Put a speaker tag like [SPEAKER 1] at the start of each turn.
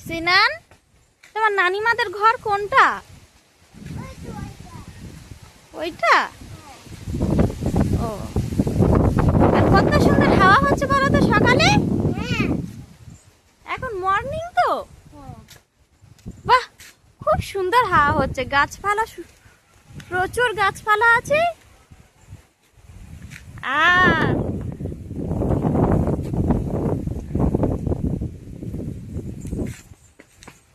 [SPEAKER 1] সিনান, তোমার নানিমাদের ঘর কোনটা? ওইটা? ও, আর কত সুন্দর হাওয়া হচ্ছে বলো তো সকালে। এখন মর্নিং তো, বাহ খুব সুন্দর হাওয়া হচ্ছে। গাছপালা প্রচুর গাছপালা আছে। আর